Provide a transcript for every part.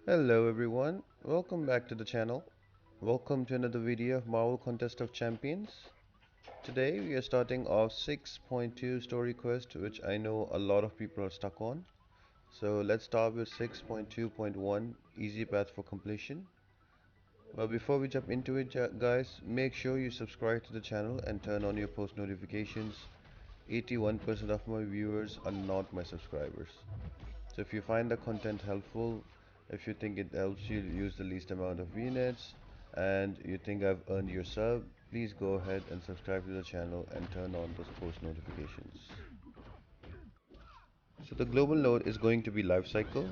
Hello everyone, welcome back to the channel. Welcome to another video of Marvel Contest of Champions. Today we are starting off 6.2 story quest, which I know a lot of people are stuck on. So let's start with 6.2.1 easy path for completion. But before we jump into it guys, make sure you subscribe to the channel and turn on your post notifications. 81% of my viewers are not my subscribers. So if you find the content helpful, if you think it helps you use the least amount of units, and you think I've earned your sub, please go ahead and subscribe to the channel and turn on those post notifications. So the global node is going to be life cycle.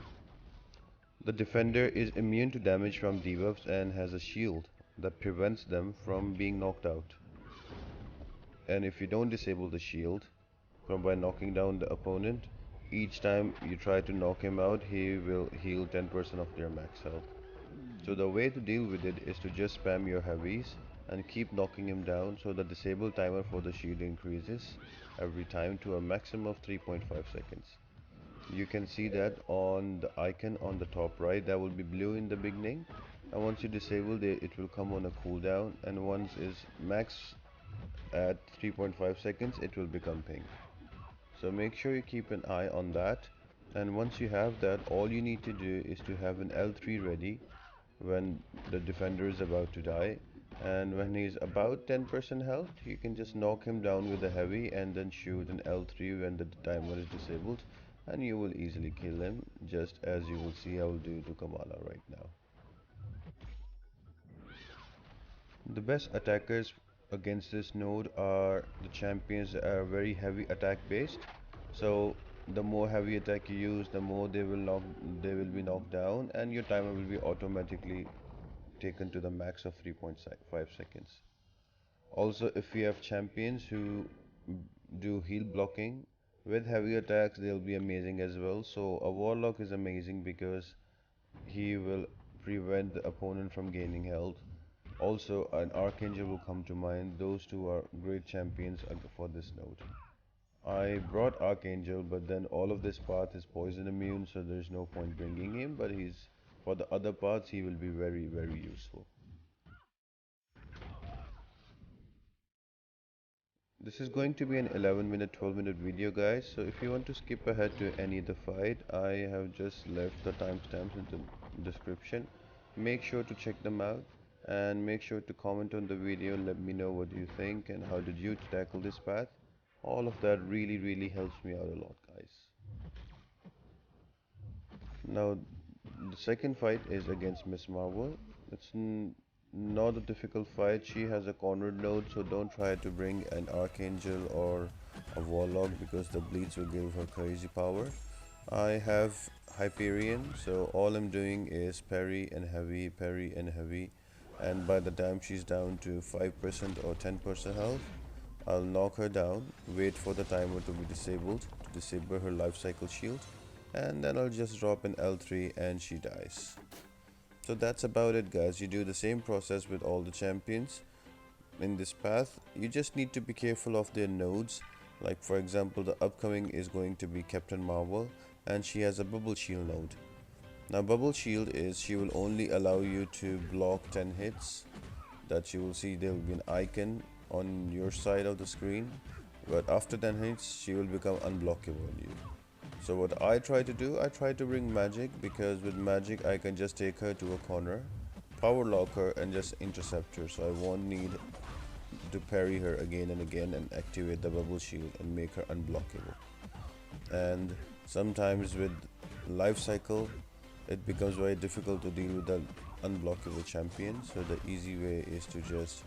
The defender is immune to damage from debuffs and has a shield that prevents them from being knocked out. And if you don't disable the shield from by knocking down the opponent, each time you try to knock him out, he will heal 10% of their max health. So the way to deal with it is to just spam your heavies and keep knocking him down, so the disable timer for the shield increases every time to a maximum of 3.5 seconds. You can see that on the icon on the top right, that will be blue in the beginning, and once you disable it, it will come on a cooldown, and once is max at 3.5 seconds, it will become pink. So make sure you keep an eye on that, and once you have that, all you need to do is to have an L3 ready when the defender is about to die, and when he's about 10% health, you can just knock him down with a heavy and then shoot an L3 when the timer is disabled, and you will easily kill him, just as you will see I will do to Kamala right now. The best attackers against this node are the champions that are very heavy attack based. So the more heavy attack you use, the more they will be knocked down, and your timer will be automatically taken to the max of 3.5 seconds. Also, if you have champions who do heal blocking with heavy attacks, they'll be amazing as well. So a warlock is amazing because he will prevent the opponent from gaining health. Also, an archangel will come to mind. Those two are great champions for this node. I brought archangel, but then all of this path is poison immune, so there's no point bringing him, but he's for the other paths he will be very useful. This is going to be an 11-minute, 12-minute video guys, so if you want to skip ahead to any of the fight, I have just left the timestamps in the description. Make sure to check them out and make sure to comment on the video, let me know what you think and how did you tackle this path. All of that really helps me out a lot guys. Now the second fight is against Miss Marvel. It's not a difficult fight. She has a cornered node, so don't try to bring an Archangel or a Warlock because the bleeds will give her crazy power. I have Hyperion, so all I'm doing is parry and heavy, and by the time she's down to 5% or 10% health, I'll knock her down, wait for the timer to be disabled to disable her life cycle shield, and then I'll just drop an L3 and she dies. So that's about it guys. You do the same process with all the champions in this path. You just need to be careful of their nodes. Like for example, the upcoming is going to be Captain Marvel, and she has a bubble shield node. Now bubble shield is she will only allow you to block 10 hits. That you will see there will be an icon on your side of the screen, but after 10 hits she will become unblockable on you. So what I try to do, I try to bring magic, because with magic I can just take her to a corner, power lock her and just intercept her, so I won't need to parry her again and again and activate the bubble shield and make her unblockable. And sometimes with life cycle it becomes very difficult to deal with the unblockable champion, so the easy way is to just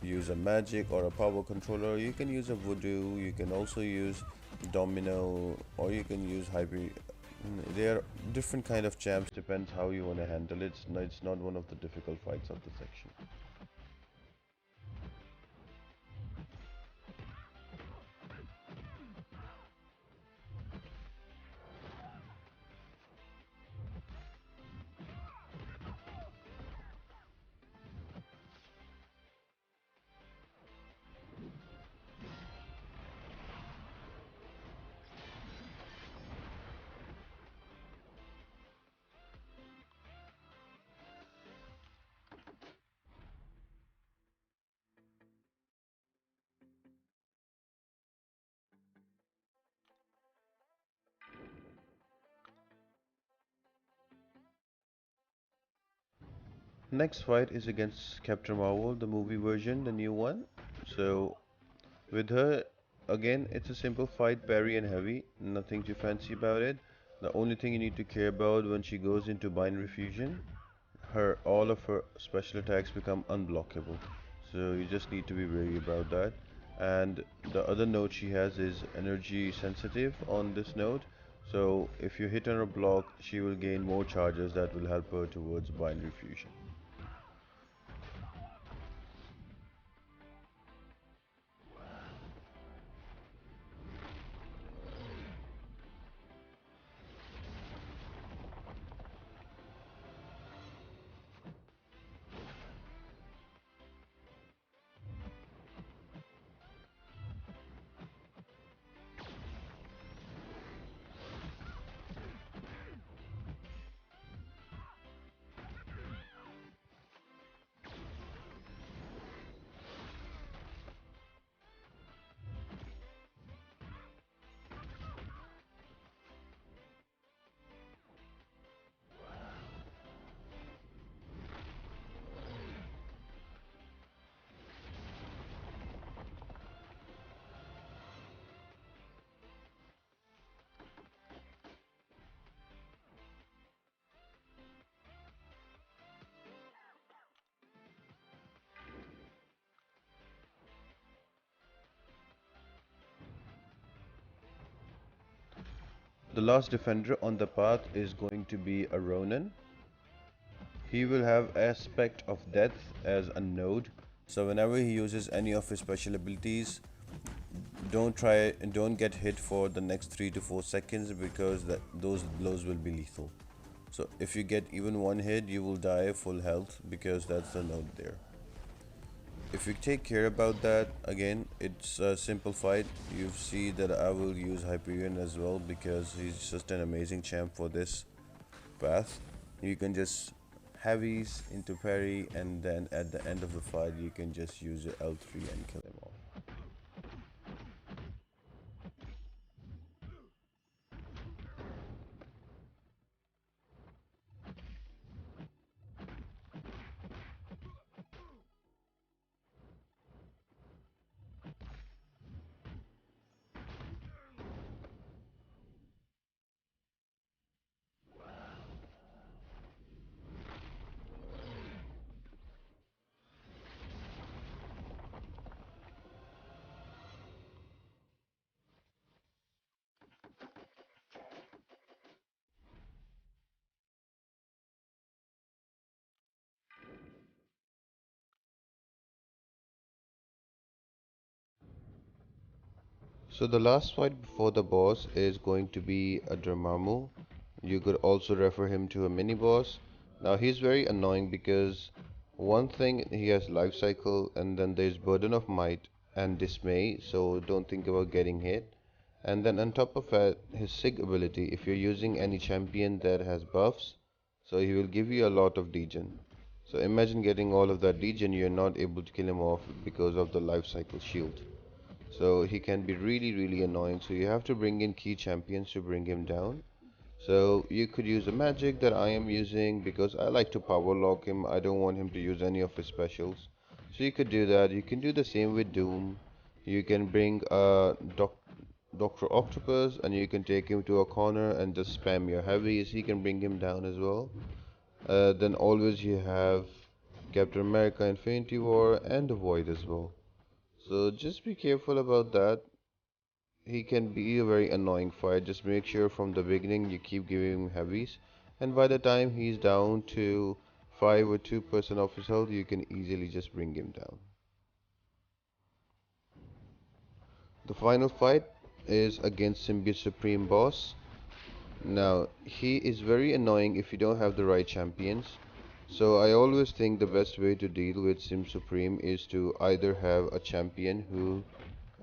use a magic or a power controller. You can use a voodoo, you can also use domino, or you can use hybrid. There are different kind of champs, depends how you want to handle it. It's not one of the difficult fights of the section. Next fight is against Captain Marvel, the movie version, the new one. So with her, again, it's a simple fight, parry and heavy. Nothing too fancy about it. The only thing you need to care about when she goes into binary fusion, her all of her special attacks become unblockable. So you just need to be wary about that. And the other node she has is energy sensitive on this node. So if you hit on a block, she will gain more charges that will help her towards binary fusion. The last defender on the path is going to be a Ronan. He will have aspect of death as a node. So whenever he uses any of his special abilities, don't get hit for the next 3 to 4 seconds because those blows will be lethal. So if you get even one hit, you will die full health because that's the node there. If you take care about that, again, it's a simple fight. You see that I will use Hyperion as well because he's just an amazing champ for this path. You can just heavies into parry, and then at the end of the fight you can just use your L3 and kill him off. So the last fight before the boss is going to be a Dormmamu. You could also refer him to a mini boss. Now he's very annoying because one thing, he has life cycle, and then there's burden of might and dismay, so don't think about getting hit. And then on top of that, his sig ability, if you're using any champion that has buffs, so he will give you a lot of degen. So imagine getting all of that degen, you're not able to kill him off because of the life cycle shield. So he can be really annoying. So you have to bring in key champions to bring him down. So you could use a magic that I am using because I like to power lock him. I don't want him to use any of his specials. So you could do that. You can do the same with Doom. You can bring Dr. Octopus and you can take him to a corner and just spam your heavies. He can bring him down as well. Then always you have Captain America Infinity War and the Void as well. So just be careful about that. He can be a very annoying fight. Just make sure from the beginning you keep giving him heavies, and by the time he's down to 5 or 2% of his health, you can easily just bring him down. The final fight is against Symbiote Supreme Boss. Now, he is very annoying if you don't have the right champions. So I always think the best way to deal with Sim Supreme is to either have a champion who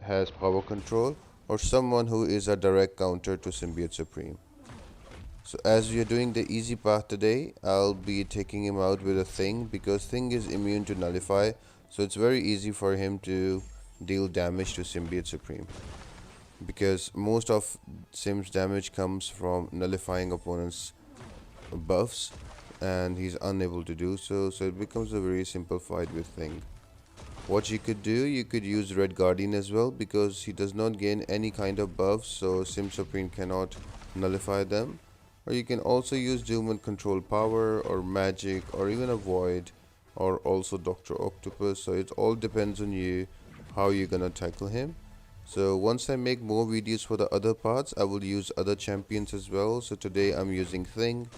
has power control or someone who is a direct counter to Symbiote Supreme. So as we are doing the easy path today, I'll be taking him out with a Thing because Thing is immune to Nullify, so it's very easy for him to deal damage to Symbiote Supreme. Because most of Sim's damage comes from nullifying opponents' buffs. and he's unable to do so, so it becomes a very simple fight with Thing. What you could do, you could use Red Guardian as well, because he does not gain any kind of buffs, so Sim Supreme cannot nullify them. Or you can also use Doom and Control Power, or Magic, or even a Void, or also Dr. Octopus, so it all depends on you, how you're gonna tackle him. So once I make more videos for the other parts, I will use other champions as well. So today I'm using Thing.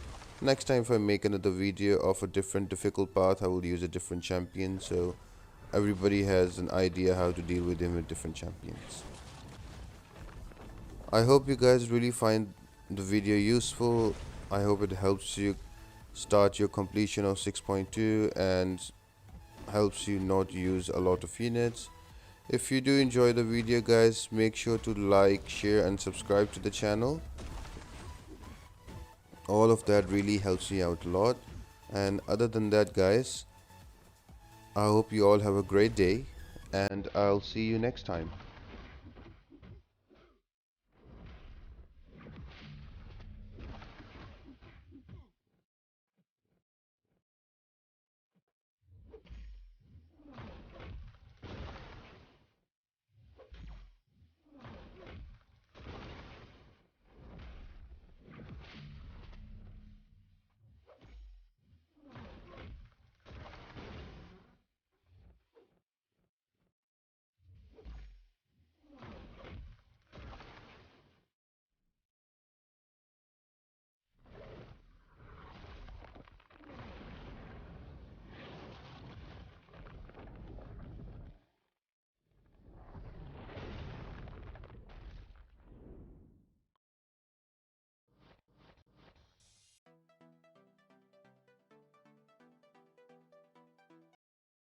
Next time if I make another video of a different difficult path, I will use a different champion. So everybody has an idea how to deal with him with different champions. I hope you guys really find the video useful. I hope it helps you start your completion of 6.2 and helps you not use a lot of units. If you do enjoy the video guys, make sure to like, share and subscribe to the channel. All of that really helps me out a lot. And other than that guys, I hope you all have a great day and I'll see you next time.